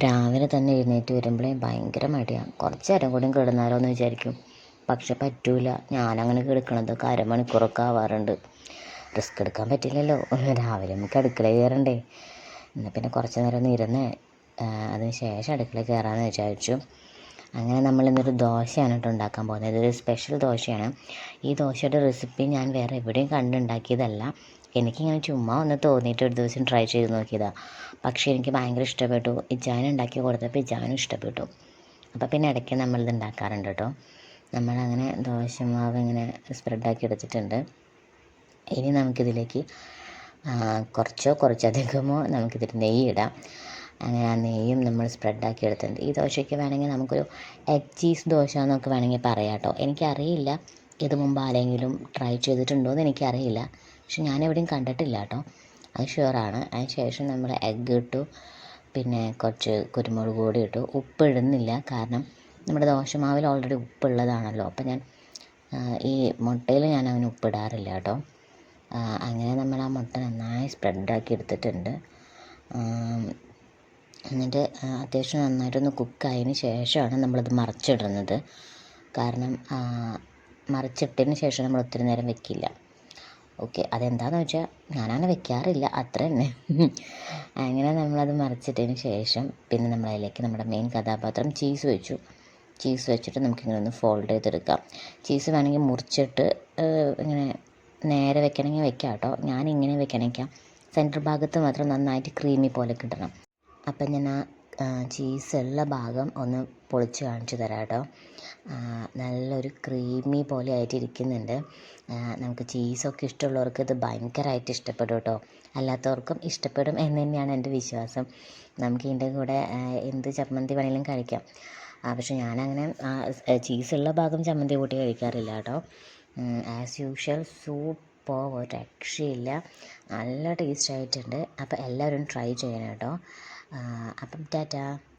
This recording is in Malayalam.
രാവിലെ തന്നെ എഴുന്നേറ്റ് വരുമ്പോഴേ ഭയങ്കര മടിയാണ്. കുറച്ച് നേരം കൂടി കിടന്നാലോ എന്ന് വിചാരിക്കും. പക്ഷെ പറ്റൂല. ഞാനങ്ങനെ കിടക്കണതൊക്കെ അരമണിക്കൂറൊക്കെ ആവാറുണ്ട്. റിസ്ക് എടുക്കാൻ പറ്റില്ലല്ലോ. രാവിലെ നമുക്ക് അടുക്കളയിൽ കയറണ്ടേ. എന്നാൽ പിന്നെ കുറച്ച് നേരം ഒന്ന് ഇരുന്ന് അതിന് ശേഷം അടുക്കളയിൽ കയറാമെന്ന് വിചാരിച്ചു. അങ്ങനെ നമ്മളിന്നൊരു ദോശയാണ് കേട്ടോ ഉണ്ടാക്കാൻ പോകുന്നത്. ഇതൊരു സ്പെഷ്യൽ ദോശയാണ്. ഈ ദോശയുടെ റെസിപ്പി ഞാൻ വേറെ എവിടെയും കണ്ടുണ്ടാക്കിയതല്ല. എനിക്കിങ്ങനെ ചുമ്മാ ഒന്ന് തോന്നിയിട്ട് ഒരു ദിവസം ട്രൈ ചെയ്ത് നോക്കിയതാണ്. പക്ഷേ എനിക്ക് ഭയങ്കര ഇഷ്ടപ്പെട്ടു. ഇച്ചായൻ ഉണ്ടാക്കി കൊടുത്തപ്പോൾ ഇച്ചായനും ഇഷ്ടപ്പെട്ടു. അപ്പോൾ പിന്നെ ഇടയ്ക്ക് നമ്മളിത് ഉണ്ടാക്കാറുണ്ട് കേട്ടോ. നമ്മളങ്ങനെ ദോശമാവ് ഇങ്ങനെ സ്പ്രെഡാക്കി എടുത്തിട്ടുണ്ട്. ഇനി നമുക്കിതിലേക്ക് കുറച്ചധികമോ നമുക്കിതിൽ നെയ്യ് ഇടാം. അങ്ങനെ ആ നെയ്യും നമ്മൾ സ്പ്രെഡാക്കി എടുത്തിട്ടുണ്ട്. ഈ ദോശയ്ക്ക് വേണമെങ്കിൽ നമുക്കൊരു എഗ് ചീസ് ദോശ എന്നൊക്കെ വേണമെങ്കിൽ പറയാം കേട്ടോ. എനിക്കറിയില്ല ഇത് മുമ്പ് ആരെങ്കിലും ട്രൈ ചെയ്തിട്ടുണ്ടോ എന്ന് എനിക്കറിയില്ല. പക്ഷെ ഞാനെവിടെയും കണ്ടിട്ടില്ല കേട്ടോ, അത് ഷുവറാണ്. അതിന് ശേഷം നമ്മൾ എഗ്ഗ് ഇട്ടു, പിന്നെ കുറച്ച് കുരുമുളക് പൊടി ഇട്ടു. ഉപ്പ് ഇടുന്നില്ല, കാരണം നമ്മുടെ ദോശമാവിൽ ഓൾറെഡി ഉപ്പുള്ളതാണല്ലോ. അപ്പം ഞാൻ ഈ മുട്ടയിൽ ഞാൻ അങ്ങനെ ഉപ്പിടാറില്ല കേട്ടോ. അങ്ങനെ നമ്മൾ ആ മുട്ട നന്നായി സ്പ്രെഡാക്കി എടുത്തിട്ടുണ്ട്. എന്നിട്ട് അത്യാവശ്യം നന്നായിട്ടൊന്ന് കുക്കായതിന് ശേഷമാണ് നമ്മളത് മറിച്ചിടുന്നത്. കാരണം മറിച്ചിട്ടതിന് ശേഷം നമ്മൾ ഒത്തിരി നേരം വെക്കില്ല. ഓക്കെ, അതെന്താണെന്ന് വെച്ചാൽ ഞാനങ്ങനെ വെക്കാറില്ല, അത്ര തന്നെ. അങ്ങനെ നമ്മളത് മറിച്ചിട്ടതിന് ശേഷം പിന്നെ നമ്മളതിലേക്ക് നമ്മുടെ മെയിൻ കഥാപാത്രം ചീസ് വെച്ചു. ചീസ് വെച്ചിട്ട് നമുക്കിങ്ങനെ ഒന്ന് ഫോൾഡ് ചെയ്തെടുക്കാം. ചീസ് വേണമെങ്കിൽ മുറിച്ചിട്ട് ഇങ്ങനെ നേരെ വെക്കണമെങ്കിൽ വെക്കാം കേട്ടോ. ഞാനിങ്ങനെ വെക്കണമെങ്കിൽ സെൻറ്റർ ഭാഗത്ത് മാത്രം നന്നായിട്ട് ക്രീമി പോലെ കിട്ടണം. അപ്പം ഞാൻ ആ ചീസുള്ള ഭാഗം ഒന്ന് പൊളിച്ച് കാണിച്ചു തരാം കേട്ടോ. നല്ലൊരു ക്രീമി പോലെ ആയിട്ട് ഇരിക്കുന്നുണ്ട്. നമുക്ക് ചീസൊക്കെ ഇഷ്ടമുള്ളവർക്ക് ഇത് ഭയങ്കരമായിട്ട് ഇഷ്ടപ്പെടും കേട്ടോ. അല്ലാത്തവർക്കും ഇഷ്ടപ്പെടും എന്ന് തന്നെയാണ് എൻ്റെ വിശ്വാസം. നമുക്ക് ഇതിൻ്റെ കൂടെ എന്ത് ചമ്മന്തി വേണമെങ്കിലും കഴിക്കാം. പക്ഷെ ഞാനങ്ങനെ ചീസുള്ള ഭാഗം ചമ്മന്തി കൂട്ടി കഴിക്കാറില്ല കേട്ടോ. ആസ് യൂഷ്വൽ സൂപ്പർ, ഒരു രക്ഷയില്ല, നല്ല ടേസ്റ്റ് ആയിട്ടുണ്ട്. അപ്പോൾ എല്ലാവരും ട്രൈ ചെയ്യണം കേട്ടോ. അപ്പം ടാറ്റാ.